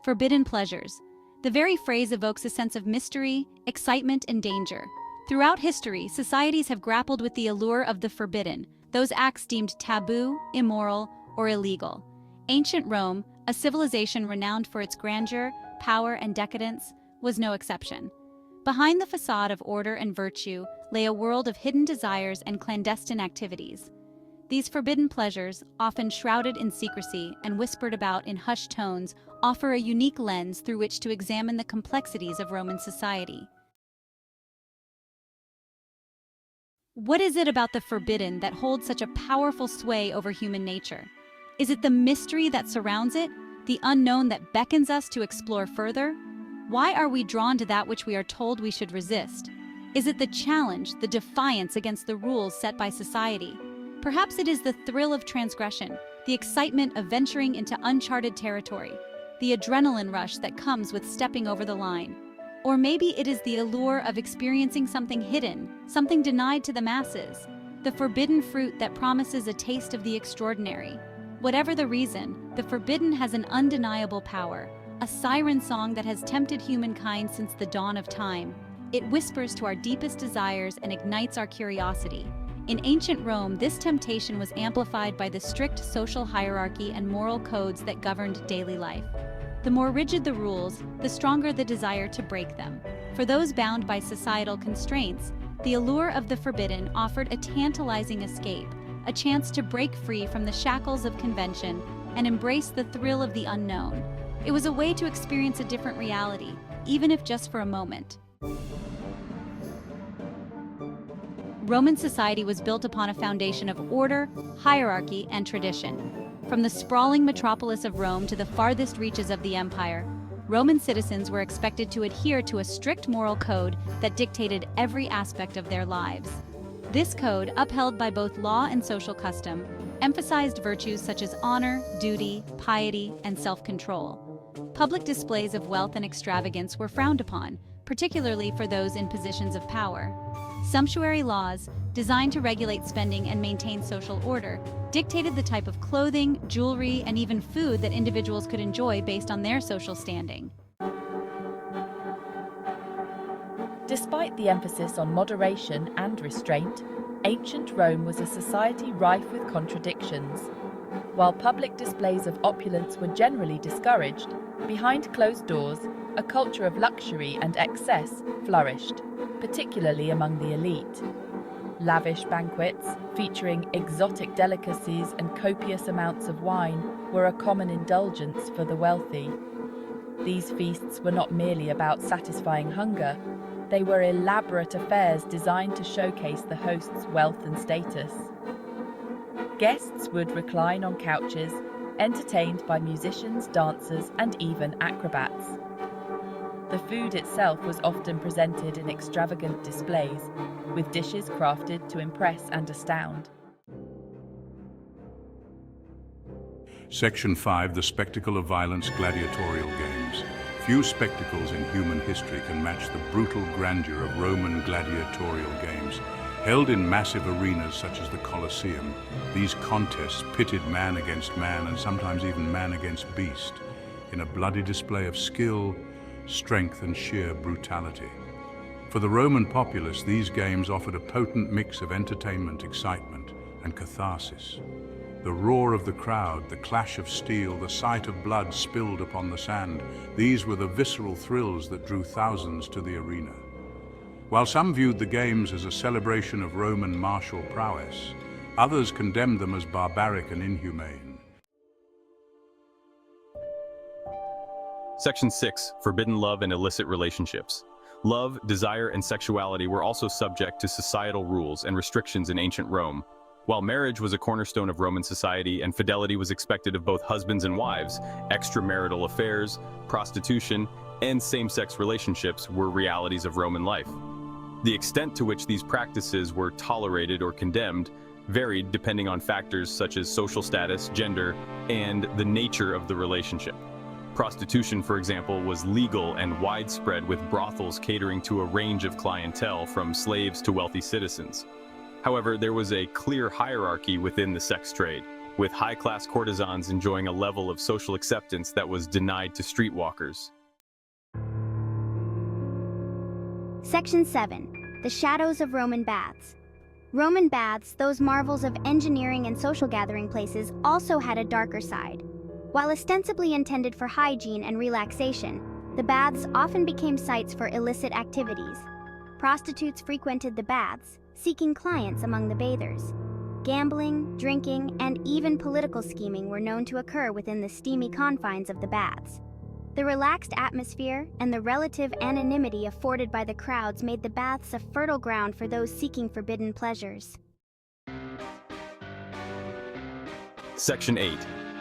Forbidden pleasures. The very phrase evokes a sense of mystery, excitement, and danger. Throughout history, societies have grappled with the allure of the forbidden, those acts deemed taboo, immoral, or illegal. Ancient Rome, a civilization renowned for its grandeur, power, and decadence, was no exception. Behind the facade of order and virtue lay a world of hidden desires and clandestine activities. These forbidden pleasures, often shrouded in secrecy and whispered about in hushed tones, offer a unique lens through which to examine the complexities of Roman society. What is it about the forbidden that holds such a powerful sway over human nature? Is it the mystery that surrounds it, the unknown that beckons us to explore further? Why are we drawn to that which we are told we should resist? Is it the challenge, the defiance against the rules set by society? Perhaps it is the thrill of transgression, the excitement of venturing into uncharted territory, the adrenaline rush that comes with stepping over the line. Or maybe it is the allure of experiencing something hidden, something denied to the masses, the forbidden fruit that promises a taste of the extraordinary. Whatever the reason, the forbidden has an undeniable power, a siren song that has tempted humankind since the dawn of time. It whispers to our deepest desires and ignites our curiosity. In ancient Rome, this temptation was amplified by the strict social hierarchy and moral codes that governed daily life. The more rigid the rules, the stronger the desire to break them. For those bound by societal constraints, the allure of the forbidden offered a tantalizing escape, a chance to break free from the shackles of convention and embrace the thrill of the unknown. It was a way to experience a different reality, even if just for a moment. Roman society was built upon a foundation of order, hierarchy, and tradition. From the sprawling metropolis of Rome to the farthest reaches of the empire, Roman citizens were expected to adhere to a strict moral code that dictated every aspect of their lives. This code, upheld by both law and social custom, emphasized virtues such as honor, duty, piety, and self-control. Public displays of wealth and extravagance were frowned upon, particularly for those in positions of power. Sumptuary laws, designed to regulate spending and maintain social order, dictated the type of clothing, jewelry, and even food that individuals could enjoy based on their social standing. Despite the emphasis on moderation and restraint, ancient Rome was a society rife with contradictions. While public displays of opulence were generally discouraged, behind closed doors, a culture of luxury and excess flourished, particularly among the elite. Lavish banquets, featuring exotic delicacies and copious amounts of wine, were a common indulgence for the wealthy. These feasts were not merely about satisfying hunger, they were elaborate affairs designed to showcase the host's wealth and status. Guests would recline on couches, entertained by musicians, dancers, and even acrobats. The food itself was often presented in extravagant displays, with dishes crafted to impress and astound. Section 5, the spectacle of violence, gladiatorial games. Few spectacles in human history can match the brutal grandeur of Roman gladiatorial games. Held in massive arenas such as the Colosseum, these contests pitted man against man and sometimes even man against beast, in a bloody display of skill, strength, and sheer brutality. For the Roman populace, these games offered a potent mix of entertainment, excitement, and catharsis. The roar of the crowd, the clash of steel, the sight of blood spilled upon the sand, these were the visceral thrills that drew thousands to the arena. While some viewed the games as a celebration of Roman martial prowess, others condemned them as barbaric and inhumane. Section 6, forbidden love and illicit relationships. Love, desire, and sexuality were also subject to societal rules and restrictions in ancient Rome. While marriage was a cornerstone of Roman society and fidelity was expected of both husbands and wives, extramarital affairs, prostitution, and same-sex relationships were realities of Roman life. The extent to which these practices were tolerated or condemned varied depending on factors such as social status, gender, and the nature of the relationship. Prostitution, for example, was legal and widespread, with brothels catering to a range of clientele from slaves to wealthy citizens. However, there was a clear hierarchy within the sex trade. with high-class courtesans enjoying a level of social acceptance that was denied to streetwalkers. Section 7. The Shadows of Roman Baths. Roman baths, those marvels of engineering and social gathering places, also had a darker side. While ostensibly intended for hygiene and relaxation, the baths often became sites for illicit activities. Prostitutes frequented the baths, seeking clients among the bathers. Gambling, drinking, and even political scheming were known to occur within the steamy confines of the baths. The relaxed atmosphere and the relative anonymity afforded by the crowds made the baths a fertile ground for those seeking forbidden pleasures. Section 8.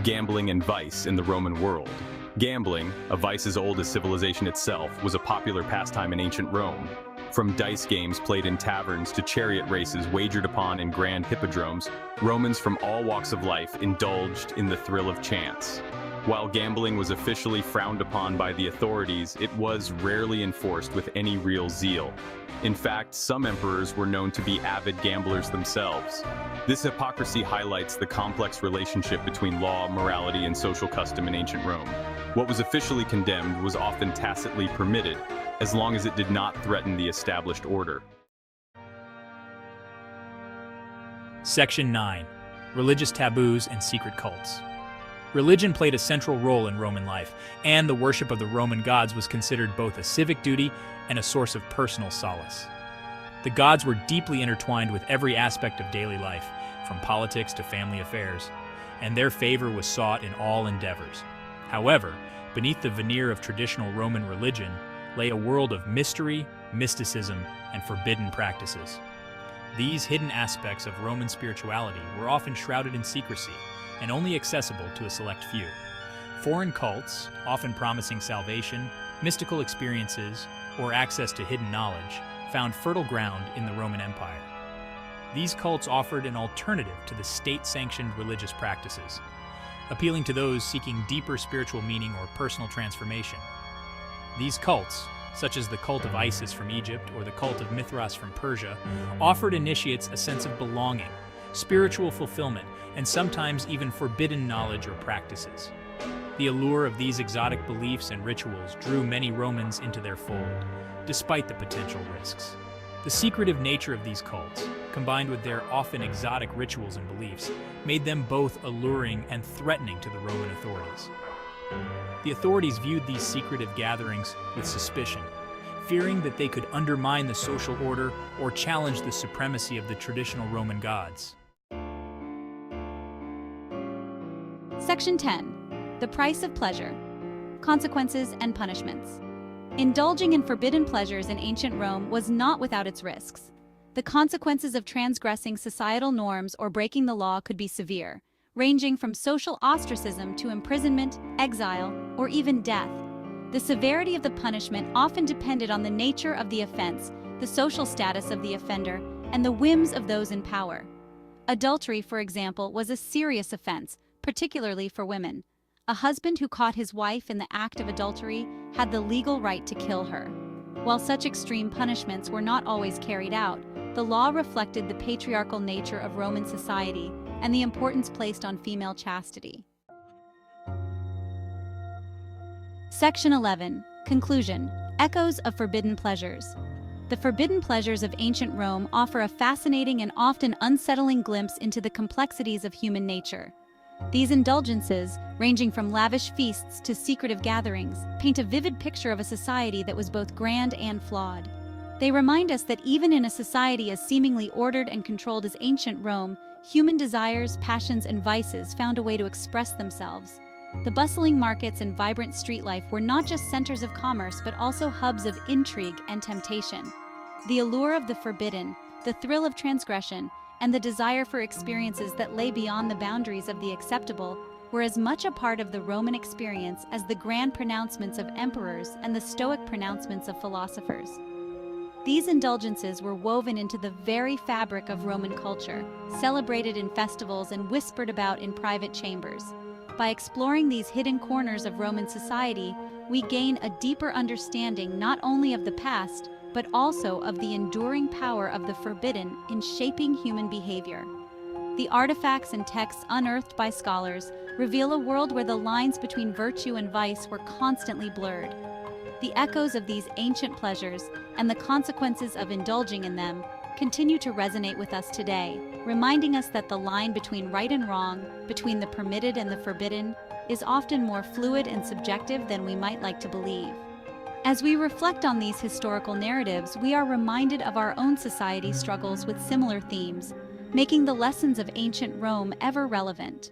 Gambling and vice in the Roman world. Gambling, a vice as old as civilization itself, was a popular pastime in ancient Rome. From dice games played in taverns to chariot races wagered upon in grand hippodromes, Romans from all walks of life indulged in the thrill of chance. While gambling was officially frowned upon by the authorities, it was rarely enforced with any real zeal. In fact, some emperors were known to be avid gamblers themselves. This hypocrisy highlights the complex relationship between law, morality, and social custom in ancient Rome. What was officially condemned was often tacitly permitted, as long as it did not threaten the established order. Section 9. Religious taboos and secret cults. Religion played a central role in Roman life, and the worship of the Roman gods was considered both a civic duty and a source of personal solace. The gods were deeply intertwined with every aspect of daily life, from politics to family affairs, and their favor was sought in all endeavors. However, beneath the veneer of traditional Roman religion lay a world of mystery, mysticism, and forbidden practices. These hidden aspects of Roman spirituality were often shrouded in secrecy and only accessible to a select few. Foreign cults, often promising salvation, mystical experiences, or access to hidden knowledge, found fertile ground in the Roman Empire. These cults offered an alternative to the state-sanctioned religious practices, appealing to those seeking deeper spiritual meaning or personal transformation. These cults, such as the cult of Isis from Egypt or the cult of Mithras from Persia, offered initiates a sense of belonging, spiritual fulfillment, and sometimes even forbidden knowledge or practices. The allure of these exotic beliefs and rituals drew many Romans into their fold, despite the potential risks. The secretive nature of these cults, combined with their often exotic rituals and beliefs, made them both alluring and threatening to the Roman authorities. The authorities viewed these secretive gatherings with suspicion, fearing that they could undermine the social order or challenge the supremacy of the traditional Roman gods. Section 10. The Price of Pleasure. Consequences and Punishments. Indulging in forbidden pleasures in ancient Rome was not without its risks. The consequences of transgressing societal norms or breaking the law could be severe, ranging from social ostracism to imprisonment, exile, or even death. The severity of the punishment often depended on the nature of the offense, the social status of the offender, and the whims of those in power. Adultery, for example, was a serious offense, particularly for women. A husband who caught his wife in the act of adultery had the legal right to kill her. While such extreme punishments were not always carried out, the law reflected the patriarchal nature of Roman society and the importance placed on female chastity. Section 11. Conclusion. Echoes of Forbidden Pleasures. The forbidden pleasures of ancient Rome offer a fascinating and often unsettling glimpse into the complexities of human nature. These indulgences, ranging from lavish feasts to secretive gatherings, paint a vivid picture of a society that was both grand and flawed. They remind us that even in a society as seemingly ordered and controlled as ancient Rome, human desires, passions, and vices found a way to express themselves. The bustling markets and vibrant street life were not just centers of commerce but also hubs of intrigue and temptation. The allure of the forbidden, the thrill of transgression, and the desire for experiences that lay beyond the boundaries of the acceptable were as much a part of the Roman experience as the grand pronouncements of emperors and the stoic pronouncements of philosophers. These indulgences were woven into the very fabric of Roman culture, celebrated in festivals and whispered about in private chambers. By exploring these hidden corners of Roman society, we gain a deeper understanding not only of the past, but also of the enduring power of the forbidden in shaping human behavior. The artifacts and texts unearthed by scholars reveal a world where the lines between virtue and vice were constantly blurred. The echoes of these ancient pleasures and the consequences of indulging in them continue to resonate with us today, reminding us that the line between right and wrong, between the permitted and the forbidden, is often more fluid and subjective than we might like to believe. As we reflect on these historical narratives, we are reminded of our own society's struggles with similar themes, making the lessons of ancient Rome ever relevant.